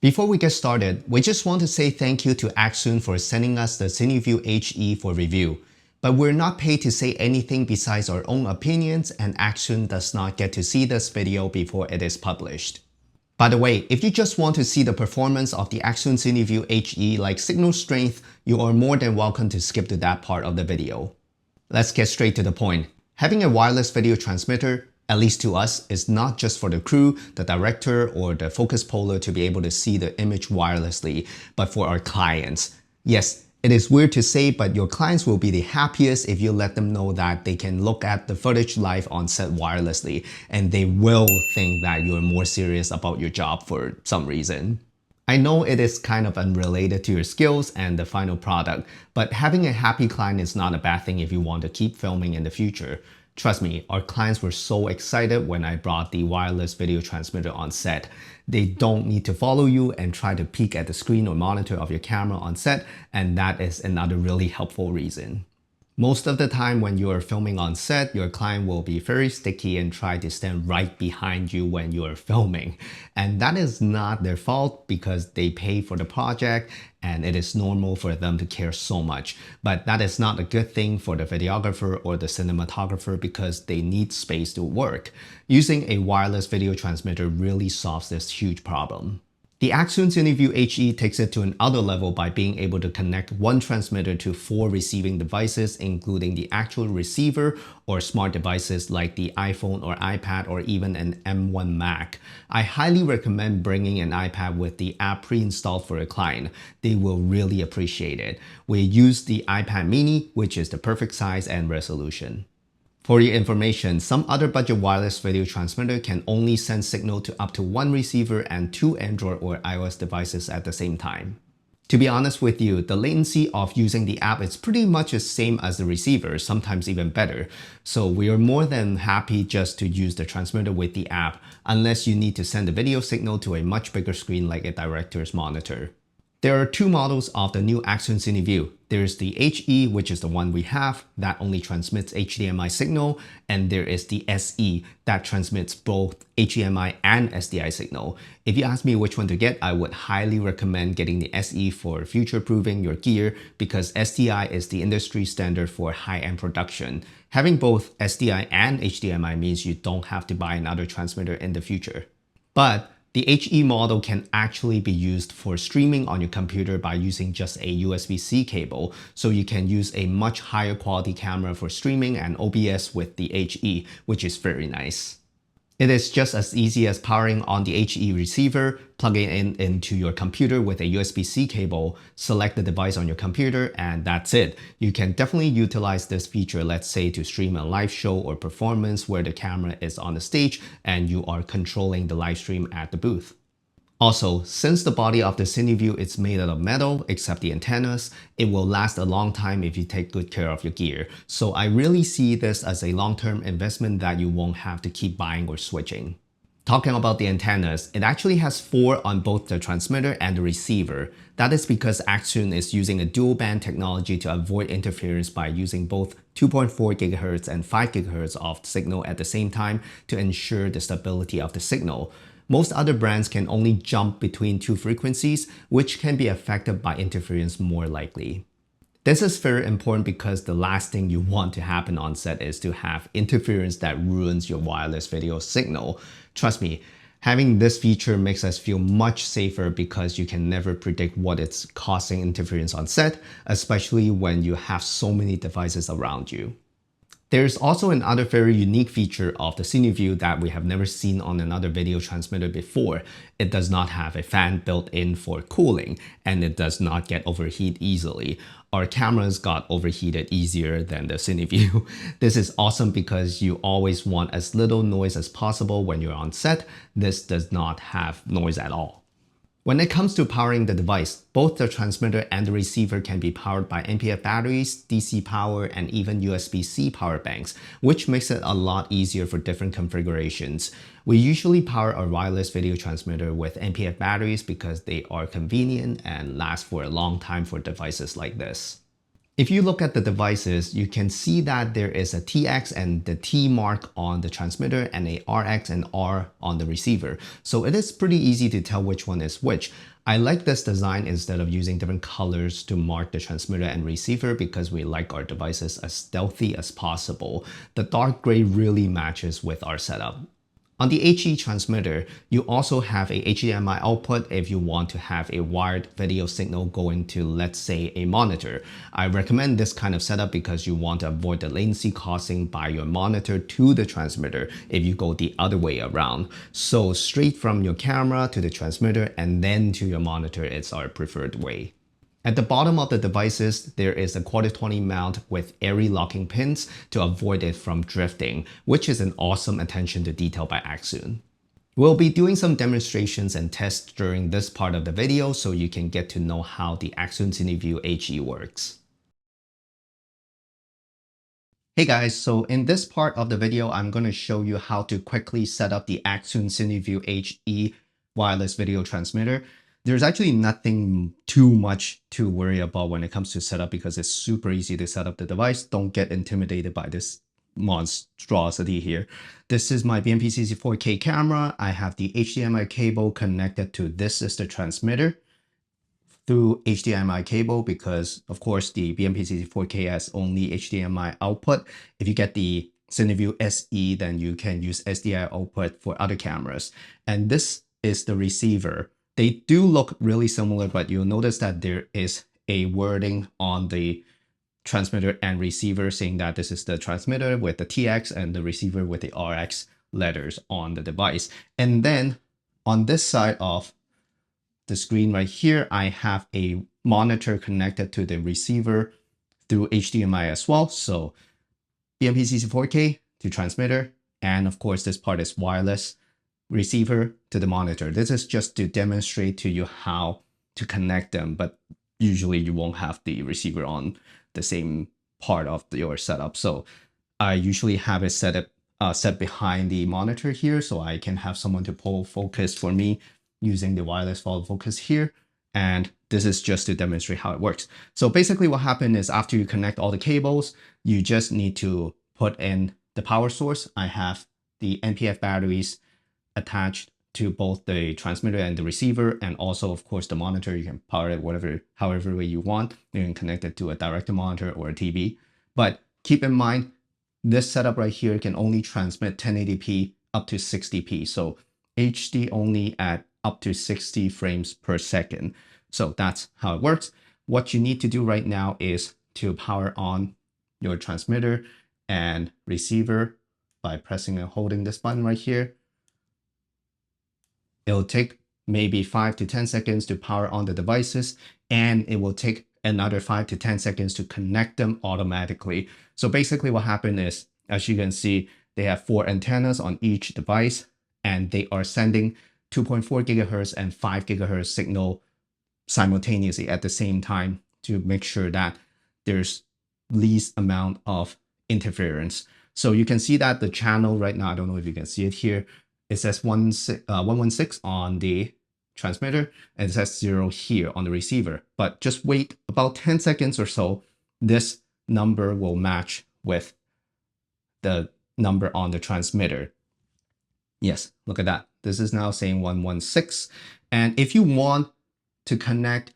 Before we get started, we just want to say thank you to Accsoon for sending us the CineView HE for review. But we're not paid to say anything besides our own opinions, and Accsoon does not get to see this video before it is published. By the way, if you just want to see the performance of the Accsoon CineView HE like signal strength, you are more than welcome to skip to that part of the video. Let's get straight to the point. Having a wireless video transmitter, at least to us, is not just for the crew, the director, or the focus puller to be able to see the image wirelessly, but for our clients. Yes, it is weird to say, but your clients will be the happiest if you let them know that they can look at the footage live on set wirelessly, and they will think that you're more serious about your job for some reason. I know it is kind of unrelated to your skills and the final product, but having a happy client is not a bad thing if you want to keep filming in the future. Trust me, our clients were so excited when I brought the wireless video transmitter on set. They don't need to follow you and try to peek at the screen or monitor of your camera on set, and that is another really helpful reason. Most of the time when you are filming on set, your client will be very sticky and try to stand right behind you when you are filming. And that is not their fault because they pay for the project and it is normal for them to care so much. But that is not a good thing for the videographer or the cinematographer because they need space to work. Using a wireless video transmitter really solves this huge problem. The Accsoon CineView HE takes it to another level by being able to connect one transmitter to 4 receiving devices, including the actual receiver or smart devices like the iPhone or iPad or even an M1 Mac. I highly recommend bringing an iPad with the app pre-installed for a client. They will really appreciate it. We use the iPad mini, which is the perfect size and resolution. For your information, some other budget wireless video transmitter can only send signal to up to 1 receiver and 2 Android or iOS devices at the same time. To be honest with you, the latency of using the app is pretty much the same as the receiver, sometimes even better. So we are more than happy just to use the transmitter with the app, unless you need to send a video signal to a much bigger screen like a director's monitor. There are 2 models of the new Accsoon CineView. There's the HE, which is the one we have, that only transmits HDMI signal, and there is the SE that transmits both HDMI and SDI signal. If you ask me which one to get, I would highly recommend getting the SE for future-proofing your gear because SDI is the industry standard for high-end production. Having both SDI and HDMI means you don't have to buy another transmitter in the future. But the HE model can actually be used for streaming on your computer by using just a USB-C cable, so you can use a much higher quality camera for streaming and OBS with the HE, which is very nice. It is just as easy as powering on the HE receiver, plugging it into your computer with a USB-C cable, select the device on your computer, and that's it. You can definitely utilize this feature, let's say to stream a live show or performance where the camera is on the stage and you are controlling the live stream at the booth. Also, since the body of the CineView is made out of metal, except the antennas, it will last a long time if you take good care of your gear. So I really see this as a long-term investment that you won't have to keep buying or switching. Talking about the antennas, it actually has 4 on both the transmitter and the receiver. That is because Accsoon is using a dual band technology to avoid interference by using both 2.4 GHz and 5 GHz of signal at the same time to ensure the stability of the signal. Most other brands can only jump between 2 frequencies, which can be affected by interference more likely. This is very important because the last thing you want to happen on set is to have interference that ruins your wireless video signal. Trust me, having this feature makes us feel much safer because you can never predict what is causing interference on set, especially when you have so many devices around you. There's also another very unique feature of the CineView that we have never seen on another video transmitter before. It does not have a fan built in for cooling, and it does not get overheat easily. Our cameras got overheated easier than the CineView. This is awesome because you always want as little noise as possible when you're on set. This does not have noise at all. When it comes to powering the device, both the transmitter and the receiver can be powered by NPF batteries, DC power, and even USB-C power banks, which makes it a lot easier for different configurations. We usually power our wireless video transmitter with NPF batteries because they are convenient and last for a long time for devices like this. If you look at the devices, you can see that there is a TX and the T mark on the transmitter and a RX and R on the receiver. So it is pretty easy to tell which one is which. I like this design instead of using different colors to mark the transmitter and receiver because we like our devices as stealthy as possible. The dark gray really matches with our setup. On the HE transmitter, you also have a HDMI output if you want to have a wired video signal going to, let's say, a monitor. I recommend this kind of setup because you want to avoid the latency causing by your monitor to the transmitter if you go the other way around. So straight from your camera to the transmitter and then to your monitor is our preferred way. At the bottom of the devices, there is a 1/4-20 mount with airy locking pins to avoid it from drifting, which is an awesome attention to detail by Accsoon. We'll be doing some demonstrations and tests during this part of the video so you can get to know how the Accsoon CineView HE works. Hey guys, so in this part of the video, I'm going to show you how to quickly set up the Accsoon CineView HE wireless video transmitter. There's actually nothing too much to worry about when it comes to setup because it's super easy to set up the device. Don't get intimidated by this monstrosity here. This is my BMP-CC 4K camera. I have the HDMI cable connected to this is the transmitter through HDMI cable because of course the BMP-CC 4K has only HDMI output. If you get the CineView SE, then you can use SDI output for other cameras. And this is the receiver. They do look really similar, but you'll notice that there is a wording on the transmitter and receiver saying that this is the transmitter with the TX and the receiver with the RX letters on the device. And then on this side of the screen right here, I have a monitor connected to the receiver through HDMI as well. So BMP-CC 4K to transmitter, and of course this part is wireless receiver to the monitor. This is just to demonstrate to you how to connect them, but usually you won't have the receiver on the same part of your setup. So I usually have it set behind the monitor here so I can have someone to pull focus for me using the wireless follow focus here. And this is just to demonstrate how it works. So basically what happened is after you connect all the cables, you just need to put in the power source. I have the NPF batteries attached to both the transmitter and the receiver, and also of course the monitor. You can power it however way you want. You can connect it to a director monitor or a TV. But keep in mind, this setup right here can only transmit 1080p up to 60p. So HD only at up to 60 frames per second. So that's how it works. What you need to do right now is to power on your transmitter and receiver by pressing and holding this button right here. It'll take maybe 5 to 10 seconds to power on the devices, and it will take another 5 to 10 seconds to connect them automatically. So basically what happened is, as you can see, they have 4 antennas on each device, and they are sending 2.4 gigahertz and 5 gigahertz signal simultaneously at the same time to make sure that there's least amount of interference. So you can see that the channel right now, I don't know if you can see it here, it says 116 on the transmitter, and it says 0 here on the receiver. But just wait about 10 seconds or so, this number will match with the number on the transmitter. Yes, look at that. This is now saying 116. And if you want to connect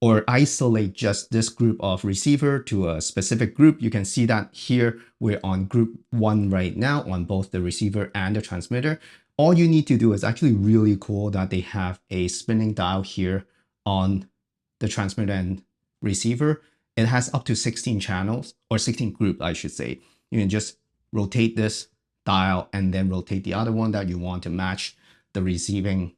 or isolate just this group of receiver to a specific group, you can see that here we're on group 1 right now on both the receiver and the transmitter. All you need to do is actually really cool that they have a spinning dial here on the transmitter and receiver. It has up to 16 channels, or 16 group, I should say. You can just rotate this dial and then rotate the other one that you want to match the receiving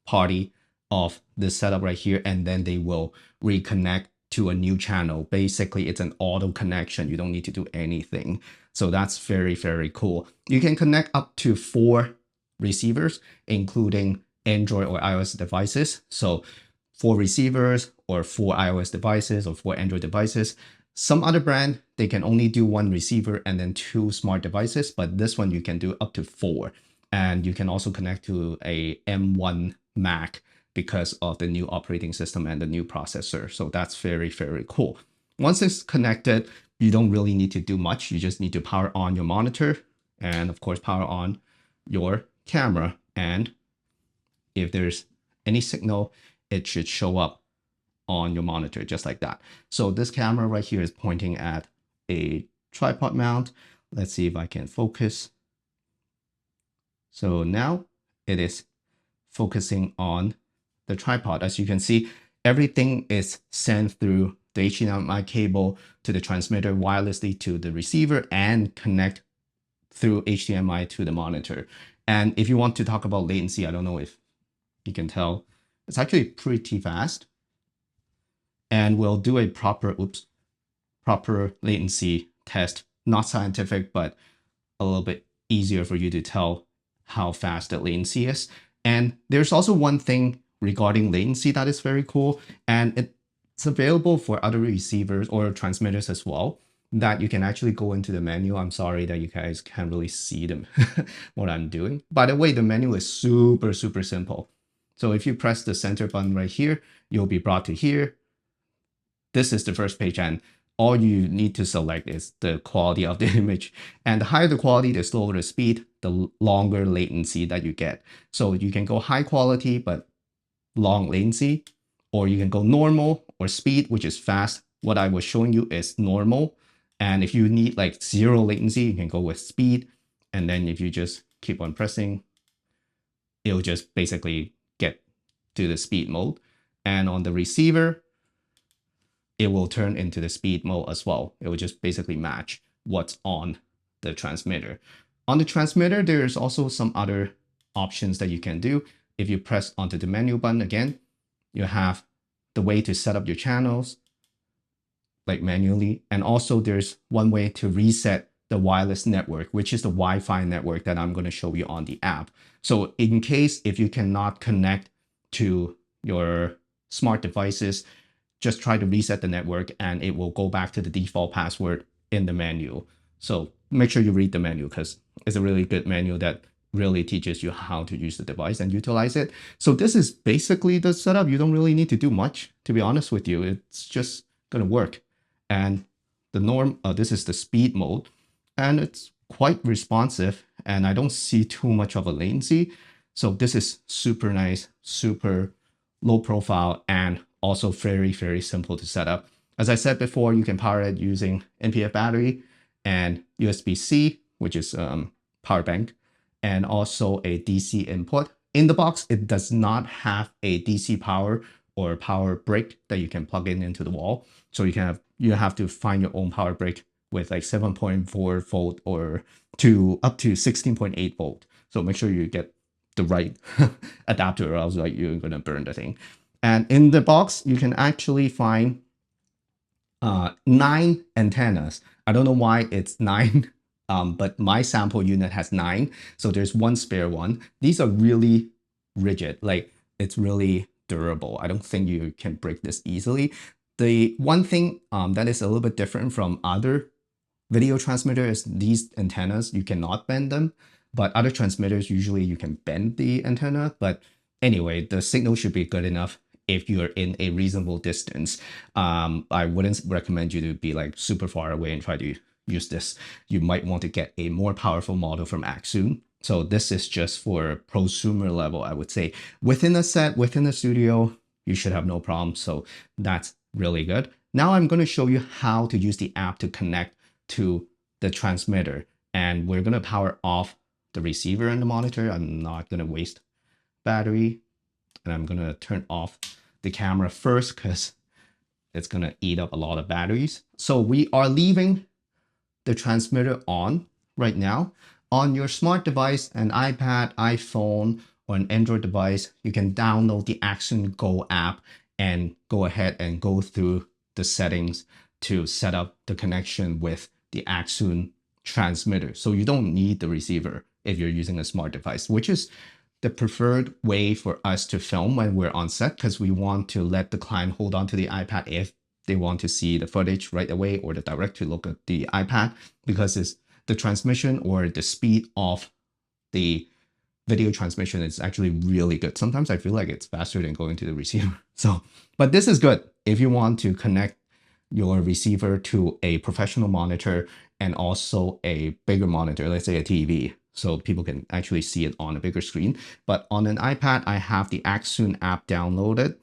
party of this setup right here, and then they will reconnect to a new channel. Basically, it's an auto connection. You don't need to do anything. So that's very, very cool. You can connect up to 4 receivers, including Android or iOS devices. So 4 receivers or 4 iOS devices or 4 Android devices. Some other brand, they can only do 1 receiver and then 2 smart devices, but this one you can do up to 4. And you can also connect to a M1 Mac because of the new operating system and the new processor. So that's very, very cool. Once it's connected, you don't really need to do much. You just need to power on your monitor and of course power on your camera. And if there's any signal, it should show up on your monitor just like that. So this camera right here is pointing at a tripod mount. Let's see if I can focus. So now it is focusing on the tripod. As you can see, everything is sent through the HDMI cable to the transmitter wirelessly to the receiver and connect through HDMI to the monitor. And if you want to talk about latency, I don't know if you can tell, it's actually pretty fast. And we'll do a proper latency test, not scientific, but a little bit easier for you to tell how fast the latency is. And there's also one thing regarding latency that is very cool, and it's available for other receivers or transmitters as well, that you can actually go into the menu. I'm sorry that you guys can't really see them what I'm doing. By the way, the menu is super simple. So if you press the center button right here, you'll be brought to here. This is the first page, and all you need to select is the quality of the image. And the higher the quality, the slower the speed, the longer latency that you get. So you can go high quality, but long latency, or you can go normal or speed, which is fast. What I was showing you is normal. And if you need like 0 latency, you can go with speed. And then if you just keep on pressing, it'll just basically get to the speed mode. And on the receiver, it will turn into the speed mode as well. It will just basically match what's on the transmitter. On the transmitter, there's also some other options that you can do. If you press onto the menu button again, you have the way to set up your channels like manually. And also there's one way to reset the wireless network, which is the Wi-Fi network that I'm going to show you on the app. So in case if you cannot connect to your smart devices, just try to reset the network and it will go back to the default password in the manual. So make sure you read the manual because it's a really good manual that really teaches you how to use the device and utilize it. So this is basically the setup. You don't really need to do much, to be honest with you. It's just going to work. And the this is the speed mode, and it's quite responsive, and I don't see too much of a latency. So this is super nice, super low profile, and also very simple to set up. As I said before, you can power it using NPF battery and USB-C, which is power bank, and also a DC input. In the box, it does not have a DC power or power brick that you can plug in into the wall. So you have to find your own power brick with like 7.4 volt or up to 16.8 volt. So make sure you get the right adapter, or else like you're gonna burn the thing. And in the box, you can actually find 9 antennas. I don't know why it's 9, but my sample unit has 9. So there's one spare one. These are really rigid, like it's really durable. I don't think you can break this easily. The one thing that is a little bit different from other video transmitters is these antennas, you cannot bend them, but other transmitters, usually you can bend the antenna. But anyway, the signal should be good enough if you're in a reasonable distance. I wouldn't recommend you to be like super far away and try to use this. You might want to get a more powerful model from Accsoon. So this is just for prosumer level, I would say. Within a set, within a studio, you should have no problem. So that's really good. Now I'm going to show you how to use the app to connect to the transmitter. And we're going to power off the receiver and the monitor. I'm not going to waste battery. And I'm going to turn off the camera first because it's going to eat up a lot of batteries. So we are leaving the transmitter on right now. On your smart device, an iPad, iPhone, or an Android device, you can download the Accsoon Go app and go ahead and go through the settings to set up the connection with the Accsoon transmitter. So you don't need the receiver if you're using a smart device, which is the preferred way for us to film when we're on set, because we want to let the client hold on to the iPad if they want to see the footage right away, or the direct to look at the iPad, because it's the transmission or the speed of the video transmission is actually really good. Sometimes I feel like it's faster than going to the receiver. So, but this is good if you want to connect your receiver to a professional monitor and also a bigger monitor, let's say a TV, so people can actually see it on a bigger screen. But on an iPad, I have the Accsoon app downloaded.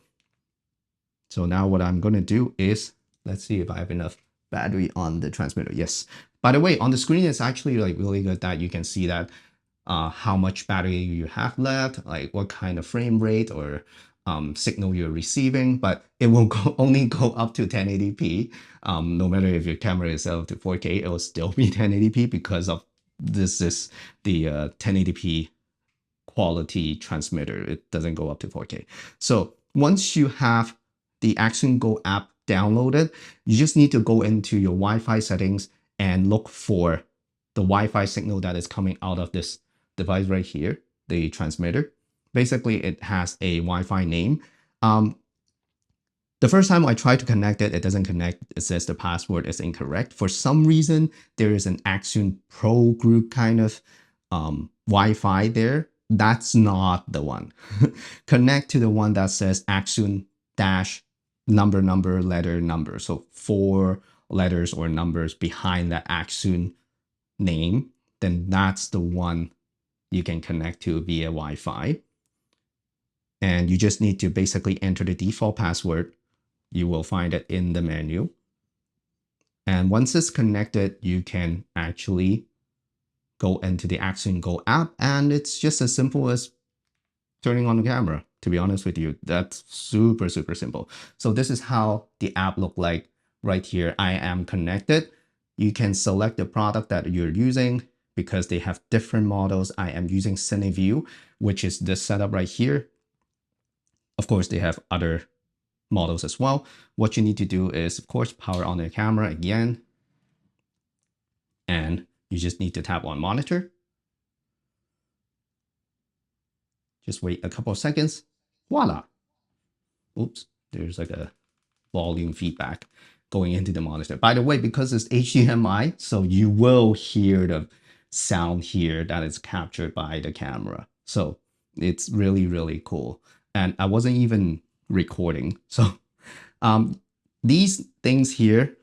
So now what I'm going to do is, let's see if I have enough battery on the transmitter. Yes. By the way, on the screen, it's actually like really good that you can see that how much battery you have left, like what kind of frame rate or signal you're receiving, but it will only go up to 1080p. No matter if your camera is set up to 4K, it will still be 1080p because of this is the 1080p quality transmitter. It doesn't go up to 4K. So once you have the Accsoon Go app downloaded, you just need to go into your Wi-Fi settings and look for the Wi-Fi signal that is coming out of this device right here, the transmitter. Basically, it has a Wi-Fi name. The first time I tried to connect it, it doesn't connect. It says the password is incorrect. For some reason, there is an Accsoon Pro Group kind of Wi-Fi there. That's not the one. Connect to the one that says Accsoon dash number, letter, number. So 4 letters or numbers behind that Accsoon name. Then that's the one you can connect to via Wi-Fi. And you just need to basically enter the default password. You will find it in the menu. And once it's connected, you can actually go into the Accsoon Go app, and it's just as simple as turning on the camera. To be honest with you, that's super, super simple. So this is how the app look like right here. I am connected. You can select the product that you're using because they have different models. I am using CineView, which is this setup right here. Of course, they have other models as well. What you need to do is, of course, power on the camera again. And you just need to tap on monitor. Just wait a couple of seconds. Voila. Oops, there's like a volume feedback going into the monitor. By the way, because it's HDMI, so you will hear the sound here that is captured by the camera. So it's really, really cool. And I wasn't even recording. So these things here,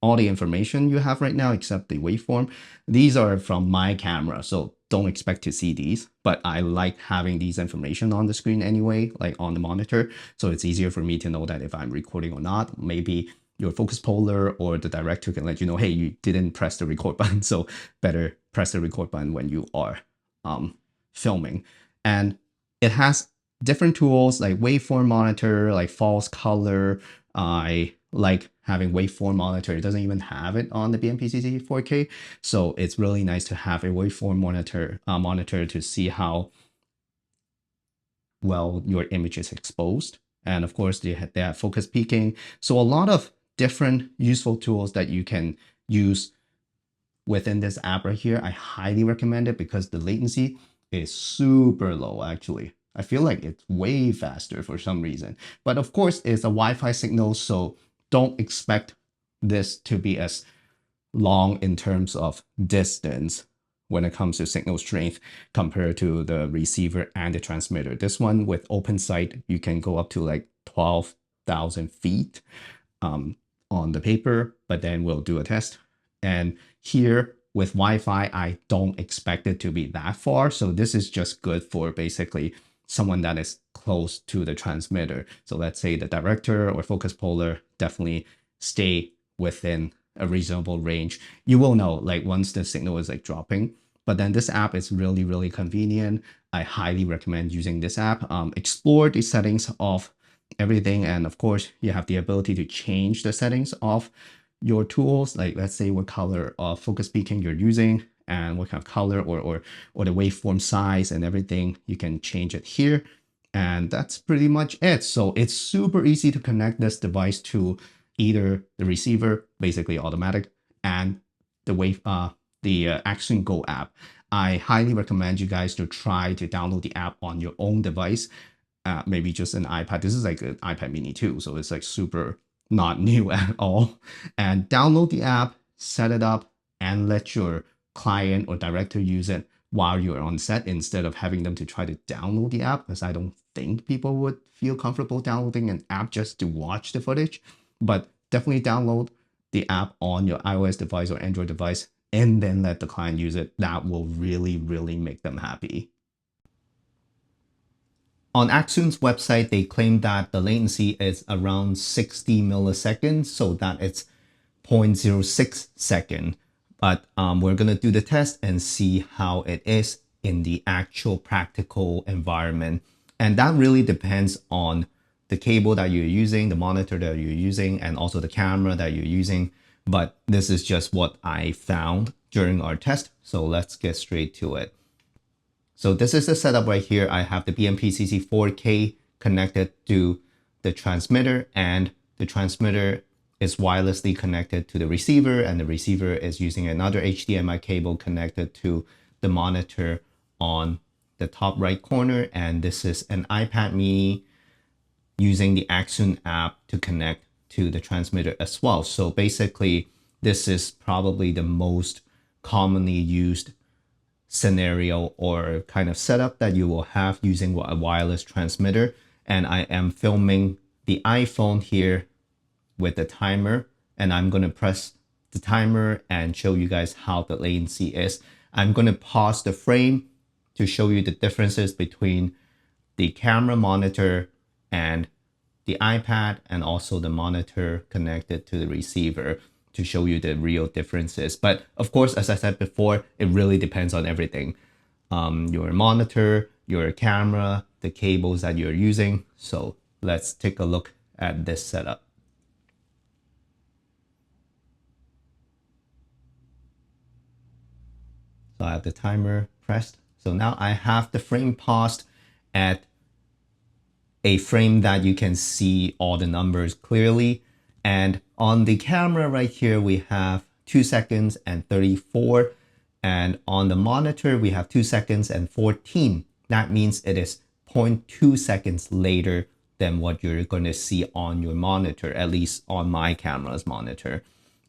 all the information you have right now except the waveform, these are from my camera, so don't expect to see these, but I like having these information on the screen anyway, like on the monitor, so it's easier for me to know that if I'm recording or not. Maybe your focus puller or the director can let you know, hey, you didn't press the record button, so better press the record button when you are filming. And it has different tools like waveform monitor, like false color. I like having waveform monitor. It doesn't even have it on the BMPCC 4K. So it's really nice to have a waveform monitor to see how well your image is exposed. And of course, they have focus peaking. So a lot of different useful tools that you can use within this app right here. I highly recommend it because the latency is super low actually. I feel like it's way faster for some reason. But of course, it's a Wi-Fi signal, so don't expect this to be as long in terms of distance when it comes to signal strength compared to the receiver and the transmitter. This one with open sight, you can go up to like 12,000 feet on the paper, but then we'll do a test. And here with Wi-Fi, I don't expect it to be that far. So this is just good for basically someone that is close to the transmitter. So let's say the director or focus puller definitely stay within a reasonable range. You will know like once the signal is like dropping. But then this app is really, really convenient. I highly recommend using this app. Explore the settings of everything. And of course, you have the ability to change the settings of your tools. Like let's say what color of focus peaking you're using and what kind of color or the waveform size and everything. You can change it here. And that's pretty much it. So it's super easy to connect this device to either the receiver, basically automatic, and the Accsoon Go app. I highly recommend you guys to try to download the app on your own device. Maybe just an iPad. This is like an iPad mini too, so it's like super not new at all. And download the app, set it up, and let your client or director use it while you're on set instead of having them to try to download the app, because I don't think people would feel comfortable downloading an app just to watch the footage. But definitely download the app on your iOS device or Android device and then let the client use it. That will really, really make them happy. On Accsoon's website, they claim that the latency is around 60 milliseconds, so that it's 0.06 second. But we're going to do the test and see how it is in the actual practical environment. And that really depends on the cable that you're using, the monitor that you're using, and also the camera that you're using. But this is just what I found during our test. So let's get straight to it. So this is the setup right here. I have the BMP-CC 4K connected to the transmitter, and the transmitter is wirelessly connected to the receiver, and the receiver is using another HDMI cable connected to the monitor on the top right corner. And this is an iPad mini using the Accsoon app to connect to the transmitter as well. So basically, this is probably the most commonly used scenario or kind of setup that you will have using a wireless transmitter. And I am filming the iPhone here with the timer, and I'm going to press the timer and show you guys how the latency is. I'm going to pause the frame to show you the differences between the camera monitor and the iPad, and also the monitor connected to the receiver, to show you the real differences. But of course, as I said before, it really depends on everything. Your monitor, your camera, the cables that you're using. So let's take a look at this setup. So I have the timer pressed. So now I have the frame paused at a frame that you can see all the numbers clearly. And on the camera right here, we have 2 seconds and 34. And on the monitor, we have 2 seconds and 14. That means it is 0.2 seconds later than what you're going to see on your monitor, at least on my camera's monitor.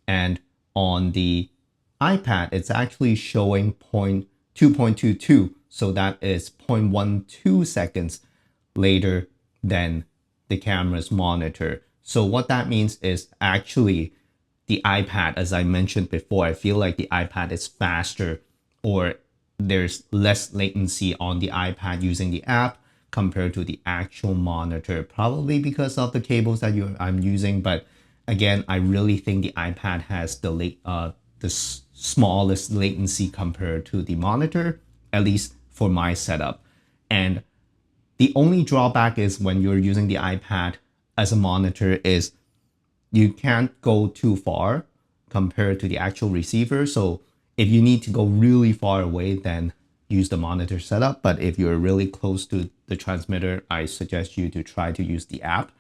And on the iPad, it's actually showing 2.22. So that is 0.12 seconds later than the camera's monitor. So what that means is actually the iPad, as I mentioned before, I feel like the iPad is faster, or there's less latency on the iPad using the app compared to the actual monitor, probably because of the cables that I'm using. But again, I really think the iPad has the smallest latency compared to the monitor, at least for my setup. And the only drawback is when you're using the iPad as a monitor is you can't go too far compared to the actual receiver. So if you need to go really far away, then use the monitor setup. But if you're really close to the transmitter, I suggest you to try to use the app.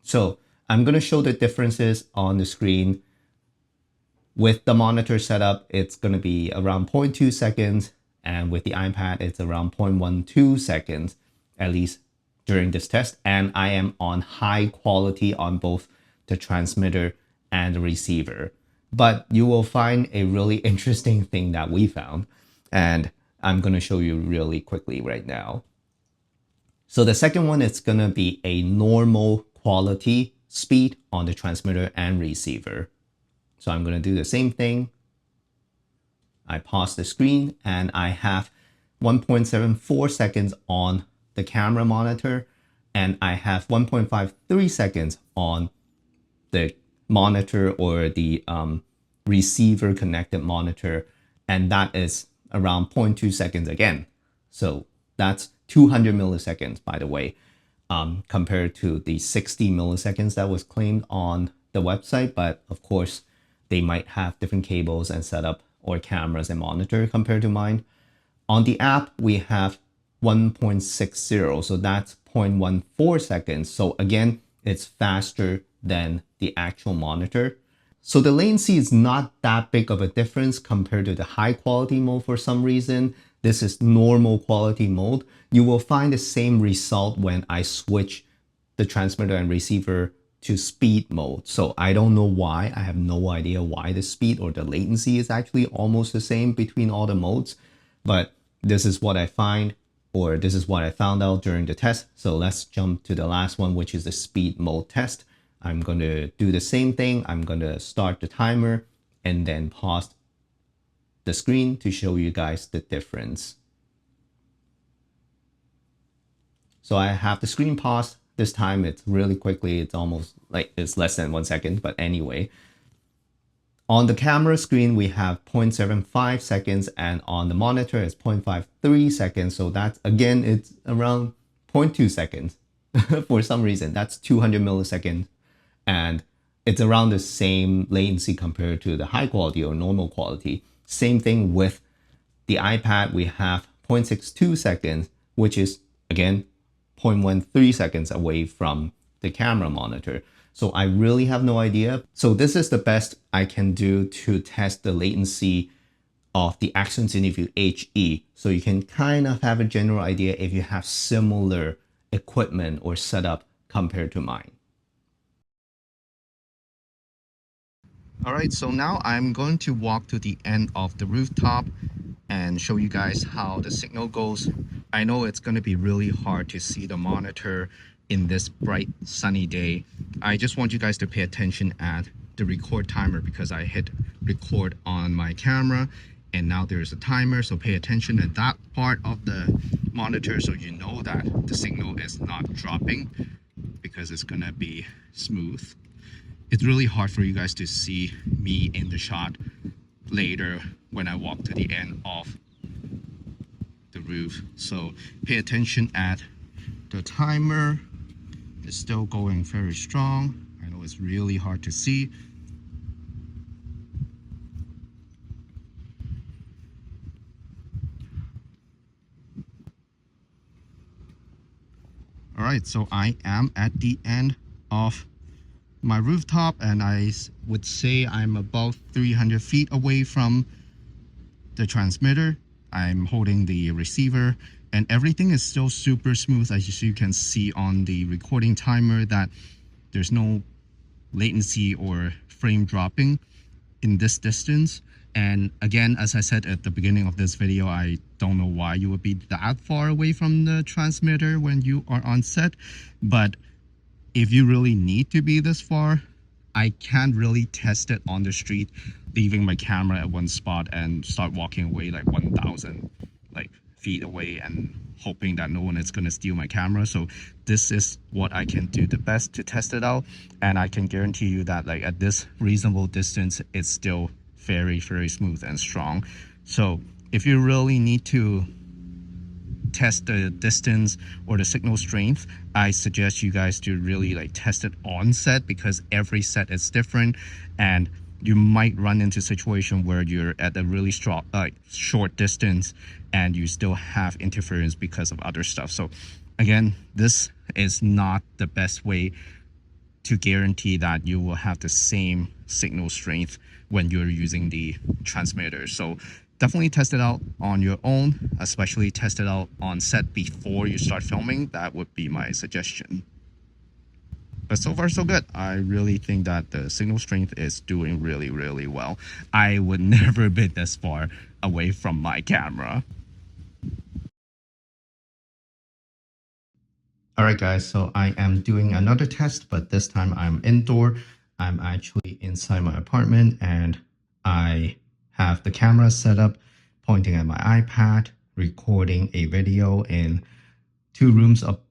So I'm going to show the differences on the screen. With the monitor setup, it's going to be around 0.2 seconds. And with the iPad, it's around 0.12 seconds, at least during this test. And I am on high quality on both the transmitter and the receiver. But you will find a really interesting thing that we found, and I'm going to show you really quickly right now. So the second one is going to be a normal quality speed on the transmitter and receiver. So I'm going to do the same thing. I pause the screen and I have 1.74 seconds on the camera monitor, and I have 1.53 seconds on the monitor or the receiver connected monitor, and that is around 0.2 seconds again. So that's 200 milliseconds, by the way, compared to the 60 milliseconds that was claimed on the website. But of course, they might have different cables and setup or cameras and monitor compared to mine. On the app, we have 1.60, so that's 0.14 seconds. So again, it's faster than the actual monitor. So the latency is not that big of a difference compared to the high quality mode for some reason. This is normal quality mode. You will find the same result when I switch the transmitter and receiver to speed mode. So I don't know why. I have no idea why the speed or the latency is actually almost the same between all the modes. But this is what I find, or this is what I found out during the test. So let's jump to the last one, which is the speed mode test. I'm going to do the same thing. I'm going to start the timer and then pause the screen to show you guys the difference. So I have the screen paused. This time it's really quickly. It's almost like it's less than 1 second. But anyway, on the camera screen, we have 0.75 seconds, and on the monitor, it's 0.53 seconds. So that's, again, it's around 0.2 seconds. For some reason, that's 200 milliseconds. And it's around the same latency compared to the high quality or normal quality. Same thing with the iPad. We have 0.62 seconds, which is, again, 0.13 seconds away from the camera monitor. So I really have no idea. So this is the best I can do to test the latency of the Accsoon CineView HE. So you can kind of have a general idea if you have similar equipment or setup compared to mine. All right, so now I'm going to walk to the end of the rooftop and show you guys how the signal goes. I know it's going to be really hard to see the monitor in this bright sunny day. I just want you guys to pay attention at the record timer because I hit record on my camera and now there's a timer, so pay attention at that part of the monitor so you know that the signal is not dropping because it's gonna be smooth. It's really hard for you guys to see me in the shot later when I walk to the end of the roof. So pay attention at the timer. It's still going very strong. I know it's really hard to see. All right, so I am at the end of my rooftop and I would say I'm about 300 feet away from the transmitter. I'm holding the receiver and everything is still super smooth. As you can see on the recording timer that there's no latency or frame dropping in this distance. And again, as I said at the beginning of this video, I don't know why you would be that far away from the transmitter when you are on set, but if you really need to be this far, I can't really test it on the street, leaving my camera at one spot and start walking away like 1,000 feet away and hoping that no one is going to steal my camera. So this is what I can do the best to test it out, and I can guarantee you that at this reasonable distance, it's still very, very smooth and strong. So if you really need to test the distance or the signal strength, I suggest you guys to really test it on set because every set is different and you might run into a situation where you're at a really strong, short distance and you still have interference because of other stuff. So again, this is not the best way to guarantee that you will have the same signal strength when you're using the transmitter. So definitely test it out on your own, especially test it out on set before you start filming. That would be my suggestion. But so far so good. I really think that the signal strength is doing really, really well. I would never be this far away from my camera. Alright guys, so I am doing another test, but this time I'm indoor. I'm actually inside my apartment and I have the camera set up, pointing at my iPad, recording a video in 2 rooms up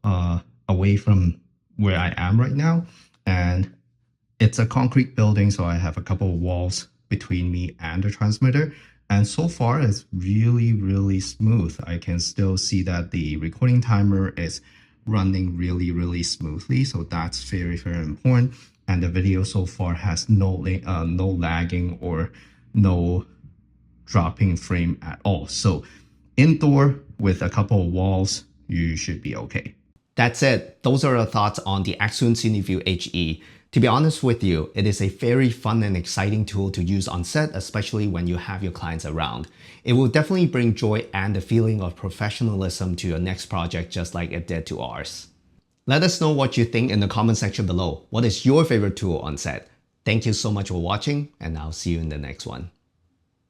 away from where I am right now. And it's a concrete building, so I have a couple of walls between me and the transmitter. And so far it's really, really smooth. I can still see that the recording timer is running really, really smoothly. So that's very, very important. And the video so far has no lagging or no dropping frame at all. So indoor with a couple of walls, you should be okay. That's it. Those are our thoughts on the Accsoon CineView HE. To be honest with you, it is a very fun and exciting tool to use on set, especially when you have your clients around. It will definitely bring joy and the feeling of professionalism to your next project, just like it did to ours. Let us know what you think in the comment section below. What is your favorite tool on set? Thank you so much for watching, and I'll see you in the next one.